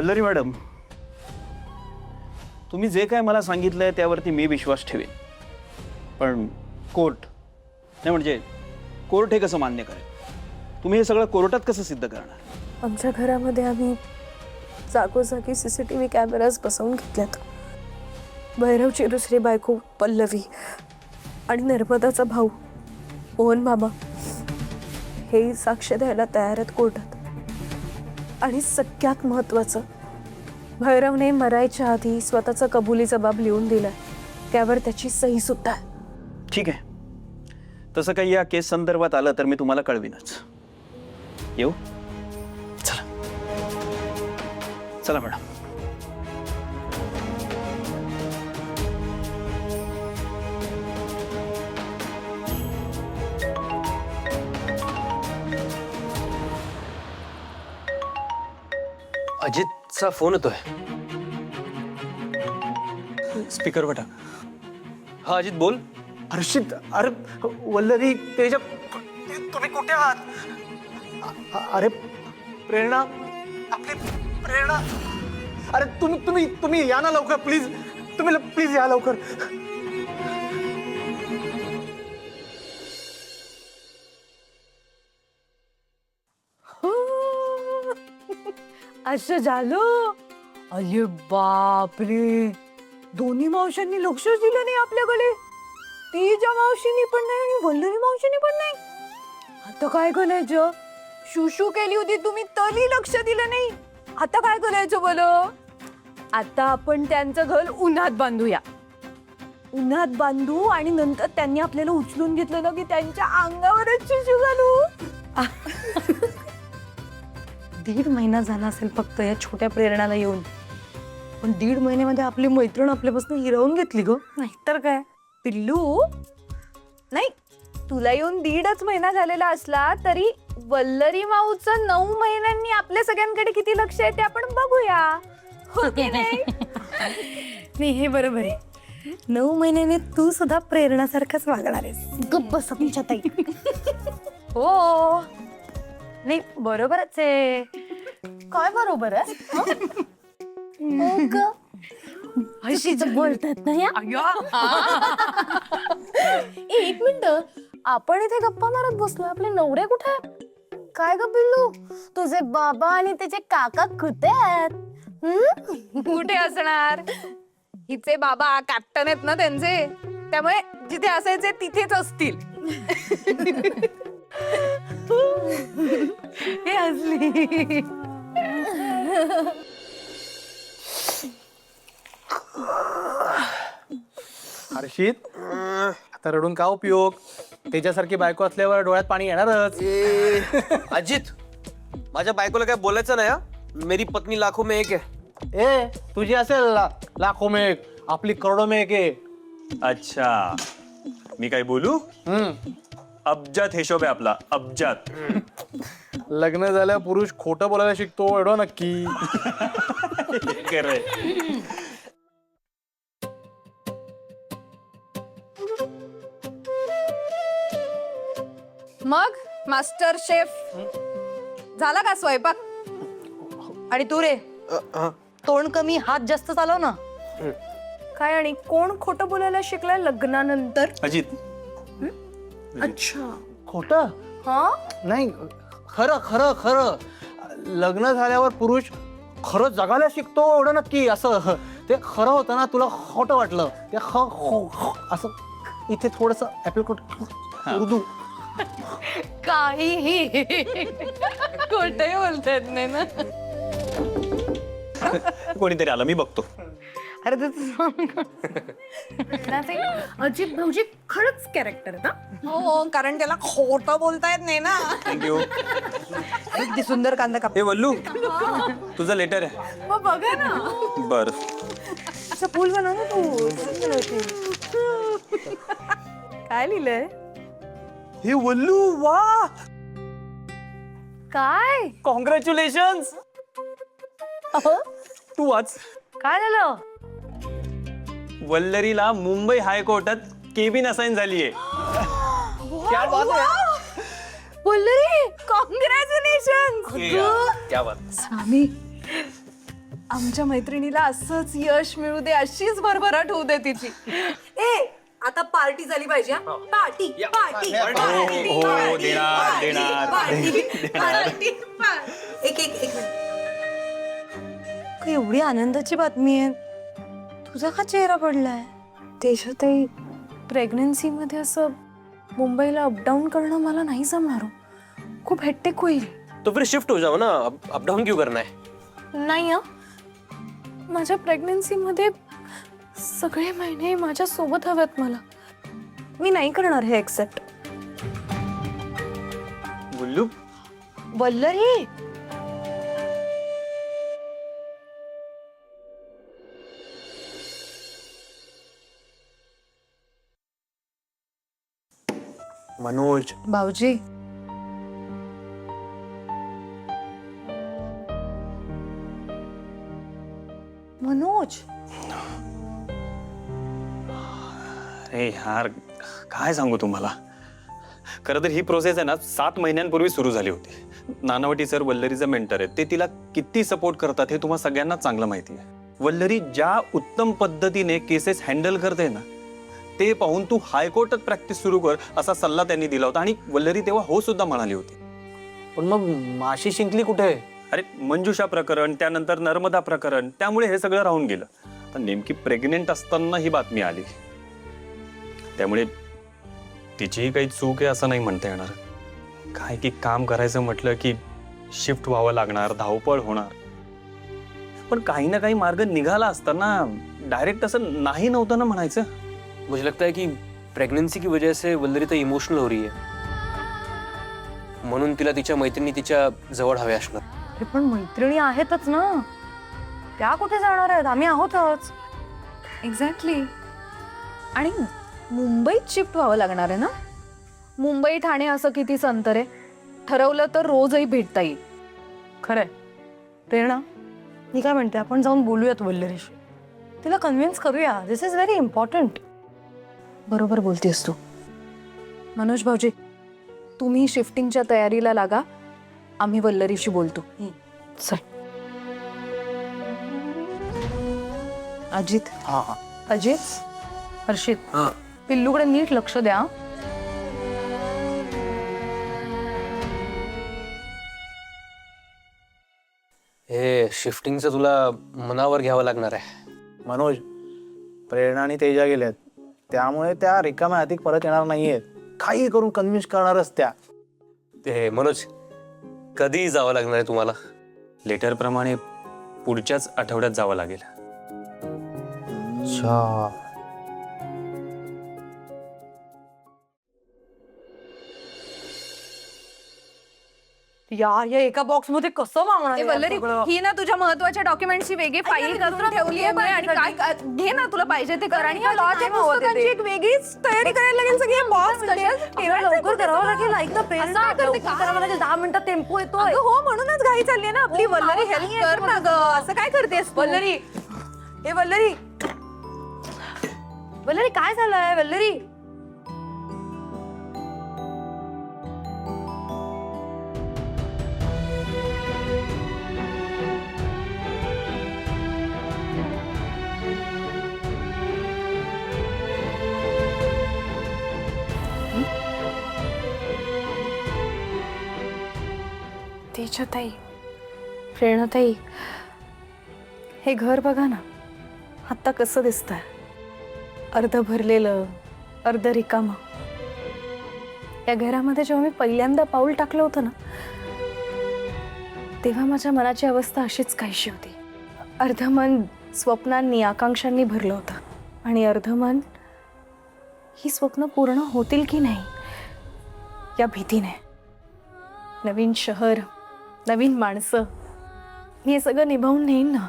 Vallari madam, तुम्ही जे काय मला सांगितलंय त्यावरती मी विश्वास ठेवेन, पण कोर्ट नाही म्हणजे कोर्ट हे कसं मान्य करेल? तुम्ही हे सगळं कोर्टात कसं सिद्ध करणार? आमच्या घरामध्ये आम्ही जागोजागी CCTV कॅमेराज बसवून घेतल्यात. भैरवची दुसरी बायको पल्लवी आणि नर्मदाचा भाऊ मोहन मामा हे साक्ष द्यायला तयार आहेत कोर्टात. आणि सगळ्यात महत्त्वाचं, भैरवने मरायच्या आधी स्वतःचा कबुली जबाब लिहून दिलाय, त्यावर त्याची सही सुद्धा आहे. ठीक आहे, तसं काही या केस संदर्भात आलं तर मी तुम्हाला कळवीनच. येऊ? चला चला मॅडम. अजितचा फोन येतोय. स्पीकर बटा. हा अजित बोल. हर्षित, अरे वल्लरी, तेजा, तुम्ही कुठे आहात? अरे प्रेरणा, आपली प्रेरणा, अरे तुम्ही या ना लवकर प्लीज. तुम्ही प्लीज या लवकर. असं झालं? अरे बापरे, दोन्ही मावशांनी लक्षच दिलं नाही आपल्याकडे. तिच्या मावशीनी पण नाही आणि वल्लरी मावशीनी पण नाही. आता काय करायचं? शुशू केली होती तुम्ही तरी लक्ष दिलं नाही. आता काय करायचं बोलो? आता आपण त्यांचं घर उन्हात बांधूया. उन्हात बांधू आणि नंतर त्यांनी आपल्याला उचलून घेतलं ना की त्यांच्या अंगावरच शुशू घालू. 1.5 महिना झाला असेल फक्त या छोट्या प्रेरणाला येऊन, पण 1.5 महिन्यामध्ये आपली मैत्रीण आपल्यापासून हिरावून घेतली ग. नाहीतर काय पिल्लू, नाही तुला येऊन 1.5 महिना झालेला असला तरी वल्लरी माऊचं 9 महिन्यांनी आपल्या सगळ्यांकडे किती लक्ष आहे ते आपण बघूया. हो की नाही? नाही, हे बरोबर आहे. 9 महिन्याने तू सुद्धा प्रेरणासारखंच वागणार आहेस. गप्प बसा तुमच्या ताई. हो, नाही बरोबरच आहे. काय बरोबर आहे? हो ग? अशीच बोलतात ना या. एक मिनिट, आपण इथे गप्पा मारत बसलो, आपले नवरे कुठे आहेत? काय ग पिल्लू, तुझे बाबा आणि त्याचे काका कुठे आहेत? कुठे असणार? हिचे बाबा कॅप्टन आहेत ना त्यांचे, त्यामुळे जिथे असायचे तिथेच असतील. हे असली. हर्षित, आता रडून का उपयोग? त्याच्यासारखी बायको असल्यावर डोळ्यात पाणी येणारच. अजित, माझ्या बायकोला काय बोलायचं नाही हा. मेरी पत्नी लाखों में एक है. ए, तुझी असेल लाखो में एक, आपली करोडो में एक आहे. अच्छा, मी काय बोलू? अब्जात हिशोब आहे आपला, अब्जात. लग्न झाल्यावर पुरुष खोटं बोलायला शिकतो एवढं नक्की. मग मास्टर शेफ झाला का स्वयंपाक? आणि तू रे, तोंड कमी हात जास्त चालव ना. काय आणि कोण खोटं बोलायला शिकलाय लग्नानंतर? अजित, अच्छा, खोटं हा? नाही, खरं खरं खरं. लग्न झाल्यावर पुरुष खरं जगायला शिकतो एवढं नक्की. असं ते खरं होतं ना, तुला खोटं वाटलं ते असं. इथे थोडस ऍप्लिकोट उर्दू. काहीही खोटंही बोलता येत नाही ना. कोणीतरी आलं, मी बघतो. अरे अजित भाऊजी खरंच कॅरेक्टर आहे ना? हो, कारण त्याला खोटं बोलता येत नाही ना. थँक्यू. किती सुंदर कांदा काप. हे वल्लू, तुझं लेटर आहे. मग बघा ना. बर, असं फुल बनव ना तू. काय लिहिलंय? हे वल्लू, वा, काय कॉंग्रॅच्युलेशन. तू वाच. काय झालं? वल्लरीला मुंबई हायकोर्टात केबिन असाइन झालीये. क्या बात आहे. वल्लरी, कॉंग्रॅच्युलेशन. क्या बात. स्वामी, आमच्या मैत्रिणीला असंच यश मिळू दे, अशीच भरभराट होऊ दे तिची. ए आता पार्टी झाली पाहिजे हा? पार्टी पार्टी हो, देणार. एक एक एक मिनिट. एवढी आनंदाची बातमी आहे, तुझा का चेहरा पडलाय? तेजाताई, प्रेग्नन्सीमध्ये असं मुंबईला अपडाऊन करणं मला नाही जमणार हो. खूप हेक्टिक होईल. तो फिर शिफ्ट हो जाओ ना, अप डाउन क्यों करना है? नाही माझ्या प्रेग्नन्सीमध्ये सगळे महिने माझ्या सोबत हवेत मला. मी नाही करणार हे एक्सेप्ट. गुल्लू, वल्लरी मनोज, भाऊजी, मनोज अरे यार, काय सांगू तुम्हाला. खरं तर ही प्रोसेस आहे ना 7 महिन्यांपूर्वी सुरू झाली होती. नानावटी सर वल्लरीचं मेंटर आहेत, ते तिला किती सपोर्ट करतात हे तुम्हाला सगळ्यांना चांगलं माहिती आहे. वल्लरी ज्या उत्तम पद्धतीने केसेस हँडल करते ना, ते पाहून तू हायकोर्टात प्रॅक्टिस सुरू कर असा सल्ला त्यांनी दिला होता. आणि वल्लरी तेव्हा हो सुद्धा म्हणाली होती. पण मग माशी शिंकली कुठे? अरे मंजुषा प्रकरण, त्यानंतर नर्मदा प्रकरण, त्यामुळे हे सगळं राहून गेलं. तर नेमकी प्रेग्नेंट असताना ही बातमी आली, त्यामुळे तिचीही काही चूक आहे असं नाही म्हणता येणार. काय की काम करायचं म्हटलं की शिफ्ट व्हावं लागणार, धावपळ होणार. पण काही ना काही मार्ग निघाला असता ना. डायरेक्ट असं नाही नव्हतं ना म्हणायचं. मुझे लगता है कि प्रेगनेंसी की वजह से वल्लरी तो इमोशनल हो रही है, म्हणून तिला तिच्या मैत्रिणी तिच्या जवळ हवे असणार. अरे पण मैत्रिणी आहेतच ना, त्या कुठे जाणार आहेत? आम्ही आहोतच. एक्झॅक्टली. आणि मुंबईत शिफ्ट व्हावं लागणार आहे ना. मुंबई ठाणे असं कितीच अंतर आहे. ठरवलं तर रोजही भेटता येईल. खरंय. प्रेरणा, मी काय म्हणते, आपण जाऊन बोलूयात वल्लरीशी, तिला कन्व्हिन्स करूया. दिस इज व्हेरी इम्पॉर्टंट. बरोबर बोलतेस तू. मनोज भाऊजी, तुम्ही शिफ्टिंगच्या तयारीला लागा, आम्ही वल्लरीशी बोलतो. चल. अजित, हा हा. अजित, हर्षित, हाँ पिल्लूकडे नीट लक्ष द्या. हे शिफ्टिंगचं तुला मनावर घ्यावं लागणार आहे. मनोज, प्रेरणा आणि तेजा गेल्यात, त्यामुळे त्या रिकाम्या हाती परत येणार नाहीयेत. काही करून कन्व्हिन्स करणारच त्या. ते मनोज, कधी जावं लागणार आहे तुम्हाला? लेटर प्रमाणे पुढच्याच आठवड्यात जावं लागेल. अच्छा. यार, या एका बॉक्स मध्ये कसं मागणार ए, यार वल्लरी, सगळं? ही ना तुझ्या महत्वाच्या डॉक्युमेंटची वेगळी फाईल करून ठेवली आहे. आणि काय घे ना, तुला पाहिजे ते कर. आणि ह्या लॉच्या पुस्तकांची एक वेगळीच तयारी करायला लागेल. सगळी बॉक्स लवकर करावं लागेल. ऐक ना प्रेरणा, असं करते का? करावं लागेल. 10 मिनिटात टेम्पो येतोय. हो, म्हणूनच घाई चालली आहे ना आपली. वल्लरी, हेल्प कर ना ग. असं काय करतेस तू? वल्लरी, ए वल्लरी, वल्लरी काय झालंय? वल्लरी, तेजताई, प्रेरणाताई, हे घर बघा ना, आत्ता कसं दिसतंय. अर्ध भरलेलं, अर्ध रिकामं. या घरामध्ये जेव्हा मी पहिल्यांदा पाऊल टाकलं होतं ना, तेव्हा माझ्या मनाची अवस्था अशीच काहीशी होती. अर्ध मन स्वप्नांनी, आकांक्षांनी भरलं होतं आणि अर्ध मन ही स्वप्न पूर्ण होतील की नाही या भीतीने. नवीन शहर, नवीन माणसं, मी हे सगळं निभावून नेईन ना,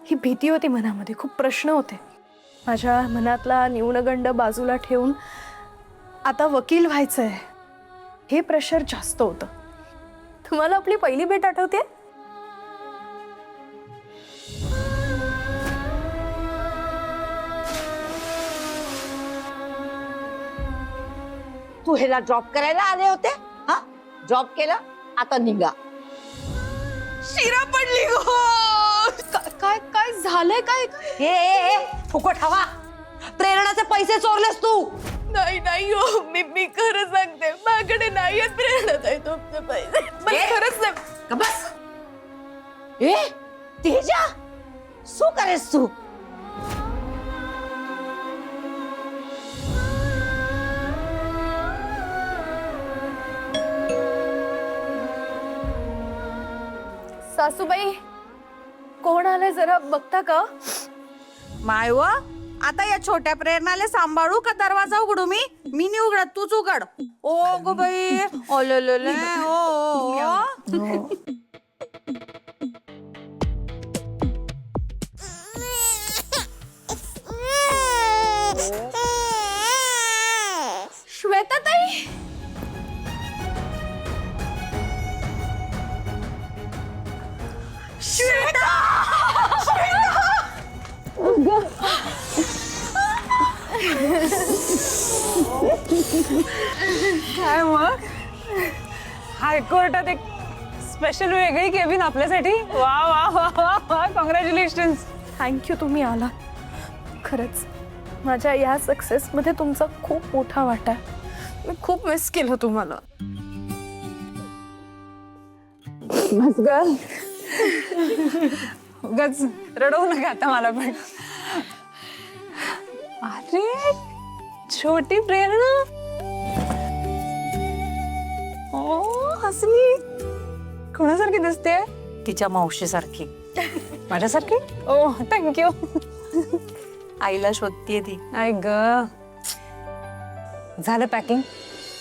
ही भीती होती मनामध्ये. खूप प्रश्न होते. माझ्या मनातला न्यूनगंड बाजूला ठेवून आता वकील व्हायचंय हे प्रेशर जास्त होतं. तुम्हाला आपली पहिली भेट आठवते? तू ह्याला ड्रॉप करायला आले होते? हा, ड्रॉप केलं, आता निघा. शिरा पडली गो. झालंय काय? ए फुकट हवा. प्रेरणाचे पैसे चोरलेस तू. नाही नाही हो, मी खरं सांगते, माझ्याकडे नाही आहेत प्रेरणाताई तुमचे पैसे. मला ए? खरंच नाही. का बस. ए तेजा શું કરેસ તું? सासूबाई, कोण आलंय जरा बघता का? मायव आता या छोट्या प्रेरणाले सांभाळू का दरवाजा उघडू मी? मी नाही उघडत, तूच उघड. ओ गो बाई, ओले ओ. श्वेताताई, काय मग हायकोर्टात एक स्पेशल वेगळी केबिन आपल्यासाठी. वा वा वा वा वा, कॉंग्रॅच्युलेशन. थँक्यू, तुम्ही आला. खरंच माझ्या या सक्सेसमध्ये तुमचा खूप मोठा वाटा आहे. मी खूप मिस केलं तुम्हाला. बस ग, उगाच रडवू नका आता मला पण. अरे छोटी प्रेरणा, ओ हसली. कोणासारखी दिसते? तिच्या मावशीसारखी. माझ्यासारखी? ओ थँक्यू. आईला शोधतीये ती. आय ग, झालं पॅकिंग?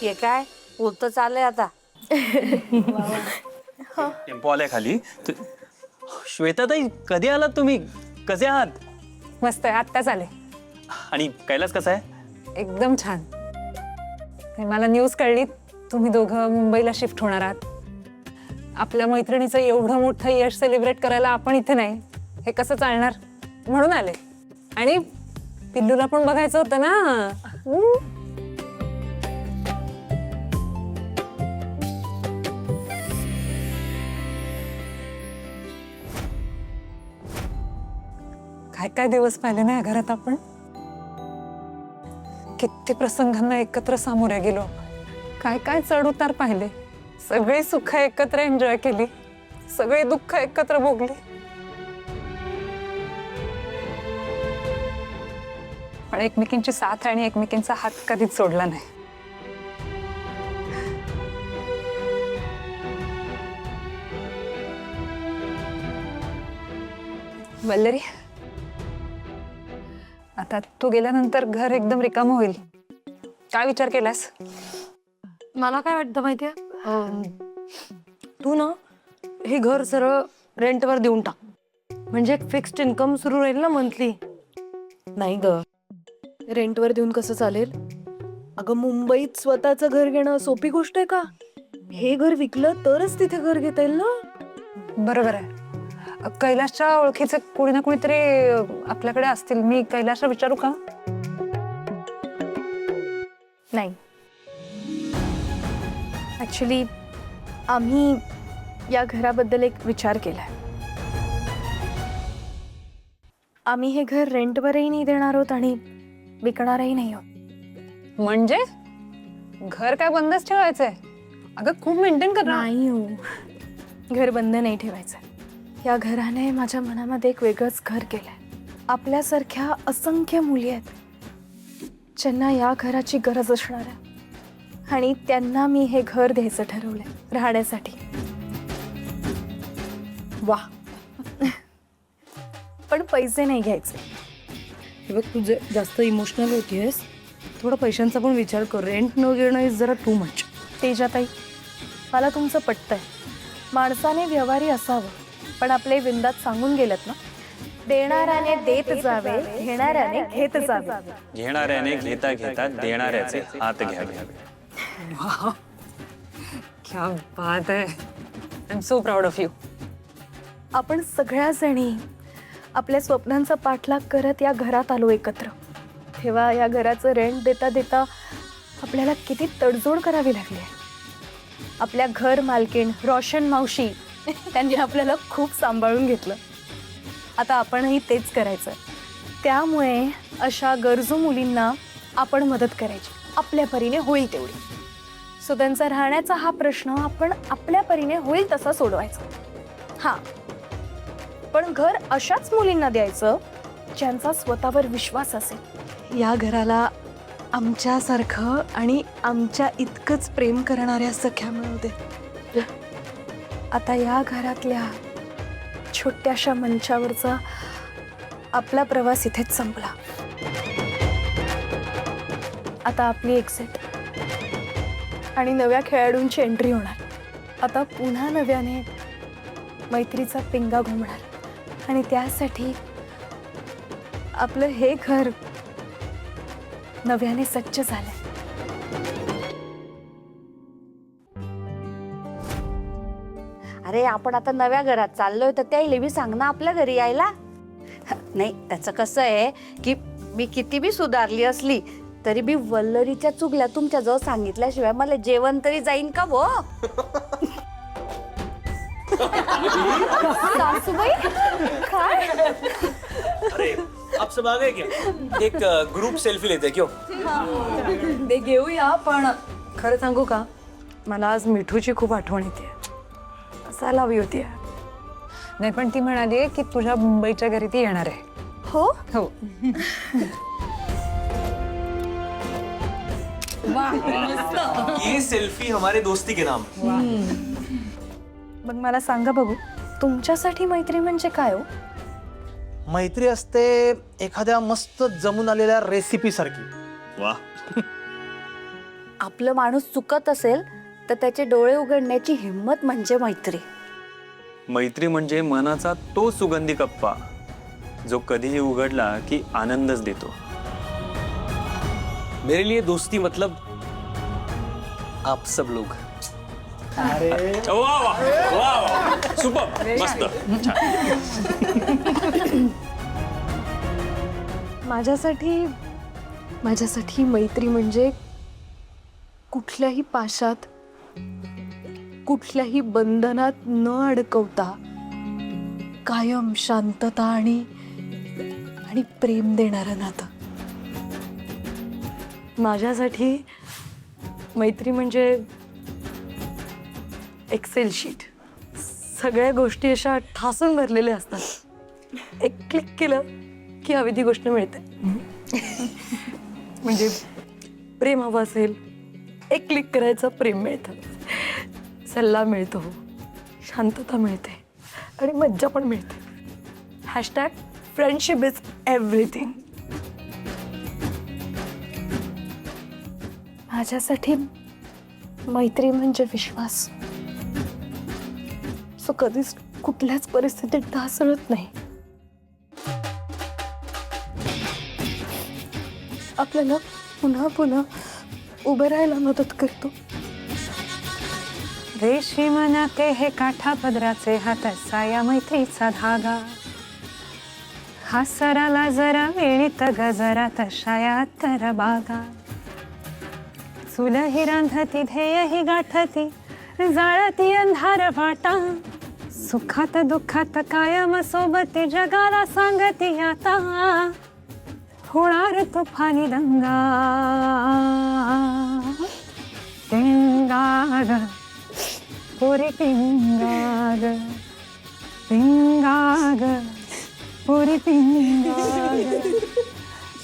हे काय उलट चाललंय आता. टेम्पो आलाय खाली. श्वेताताई, कधी आलात तुम्ही? कसे आहात? मस्त आहे, आत्ताच आले. आणि कैलास कसा आहे? एकदम छान. ते मला न्यूज कळली तुम्ही दोघं मुंबईला शिफ्ट होणार आहात. आपल्या मैत्रिणीचं एवढं मोठं यश सेलिब्रेट करायला आपण इथे नाही, हे कसं चालणार म्हणून आले. आणि पिल्लूला पण बघायचं होतं ना. काय काय दिवस पाहिले ना या घरात आपण. किती प्रसंगांना एकत्र सामोरे गेलो. काय काय चढ उतार पाहिले. सगळी सुख एकत्र एन्जॉय केली, सगळी दुःख एकत्र भोगली. पण एकमेकींची साथ आणि एकमेकींचा हात कधीच सोडला नाही. वल्लरी, आता तू गेल्यानंतर घर एकदम रिकामं होईल. काय विचार केलास? मला काय वाटतं माहितीये, तू ना हे घर सरळ रेंटवर देऊन टाक. म्हणजे एक फिक्स्ड इन्कम सुरू राहील ना मंथली. नाही ग, रेंटवर देऊन कसं चालेल? अगं मुंबईत स्वतःचं घर घेणं सोपी गोष्ट आहे का? हे घर विकलं तरच तिथे घर घेता येईल ना. बरोबर आहे. कैलासच्या ओळखीचे कोणी ना कोणीतरी आपल्याकडे असतील. मी कैलासला विचारू का? नाही, ऍक्च्युली आम्ही या घराबद्दल एक विचार केलाय. आम्ही हे घर रेंटवरही नाही देणार आहोत आणि विकणारही नाही आहोत. म्हणजे घर काय बंदच ठेवायचंय? अगं खूप मेंटेन कर ना. नाही हो, घर बंद नाही ठेवायचं. या घराने माझ्या मनामध्ये एक वेगळंच घर केलंय. आपल्यासारख्या असंख्य मुली आहेत ज्यांना या घराची गरज असणार आहे आणि त्यांना मी हे घर द्यायचं ठरवलंय राहण्यासाठी. वा, पण पैसे नाही घ्यायचे. हे बघ, तुझे जास्त इमोशनल होतीयस. थोडा पैशांचा पण विचार कर. रेंट न घेणं इज जरा टू मच. तेजाताई, मला तुमचं पटतंय. माणसाने व्यवहारी असावं, पण आपले विंदात सांगून गेलेत ना, देणाऱ्याने देत जावे, घेणाऱ्याने घेत जावे. घेणाऱ्याने घेता घेता देणाऱ्याचे हात घ्यावे. क्या बात आहे. I am so proud of you. आपण सगळ्या जणी आपल्या स्वप्नांचा पाठलाग करत या घरात आलो एकत्र. तेव्हा या घराचं रेंट देता देता आपल्याला किती तडजोड करावी लागली आहे. आपल्या घर मालकीण रोशन मावशी त्यांनी आपल्याला खूप सांभाळून घेतलं. आता आपणही तेच करायचं. त्यामुळे अशा गरजू मुलींना आपण मदत करायची आपल्या परीने होईल तेवढी. सो त्यांचा राहण्याचा हा प्रश्न आपण आपल्या परीने होईल तसा सोडवायचा. हां, पण घर अशाच मुलींना द्यायचं ज्यांचा स्वतःवर विश्वास असेल. या घराला आमच्यासारखं आणि आमच्या इतकंच प्रेम करणाऱ्या सख्या मिळू दे. आता या घरातल्या छोट्याशा मंचावरचा आपला प्रवास इथेच संपला. आता आपली एक्झिट आणि नव्या खेळाडूंची एंट्री होणार. आता पुन्हा नव्याने मैत्रीचा पिंगा घुमणार आणि त्यासाठी आपलं हे घर नव्याने सज्ज झालंय. अरे आपण आता नव्या घरात चाललोय तर त्याला बी सांग ना आपल्या घरी यायला. नाही त्याचं कसं आहे की मी किती बी सुधारली असली तरी बी वल्लरीच्या चुगल्या तुमच्या जवळ सांगितल्याशिवाय मला जेवण तरी जाईन का वो. सासूबाई काय अरे आप सब आ गए क्या? एक ग्रुप सेल्फी लेते क्यों? ते घेऊया, पण खरं सांगू का, मला आज मिठूची खूप आठवण येते. असायला हवी होती. नाही, पण ती म्हणाली की तुझ्या मुंबईच्या घरी ती येणार आहे. हो हो. ये सेल्फी हमारे दोस्ती के नाम. मग मला सांगा बघू, तुमच्यासाठी मैत्री म्हणजे काय हो? मैत्री असते एखाद्या मस्त जमून आलेल्या रेसिपी सारखी. वा, आपलं माणूस चुकत असेल तर त्याचे डोळे उघडण्याची हिंमत म्हणजे मैत्री. मैत्री म्हणजे मनाचा तो सुगंधी कप्पा जो कधीही उघडला की आनंदच देतो. मेरे लिए दोस्ती मतलब आप सब लोग. वा वा वा वा, सुपर, मस्त, छान. माझ्यासाठी मैत्री म्हणजे कुठल्याही पाशात कुठल्याही बंधनात न अडकवता कायम शांतता आणि प्रेम देणारं नातं. माझ्यासाठी मैत्री म्हणजे एक्सेल शीट. सगळ्या गोष्टी अशा ठासून भरलेल्या असतात. एक क्लिक केलं की हवी ती गोष्ट मिळते. म्हणजे प्रेम हवं असेल, एक क्लिक करायचं प्रेम मिळतं, सल्ला मिळतो, शांतता मिळते आणि मज्जा पण मिळते. Hashtag friendship is everything. माझ्यासाठी मैत्री म्हणजे विश्वास. सो कधीच कुठल्याच परिस्थितीत ढासळत नाही. आपल्याला पुन्हा पुन्हा उभं राहायला मदत करतो. रेशीम नाते हे काठा पदराचे, हात साया मैत्रीचा धागा. हा सराला जरा वेळीत गजरात शाया तर बागा. चूल ही रांधती, ध्येय ही गाठती, जाळती अंधार वाटा. सुखात दुःखात कायम सोबती, जगाला सांगती आता. होणार तुफानी दंगा, पिंगा ग पोरी पिंगा ग, पिंगा ग पोरी पिंगा ग,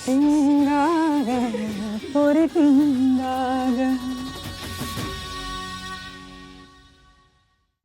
पिंगा ग पोरी पिंगा.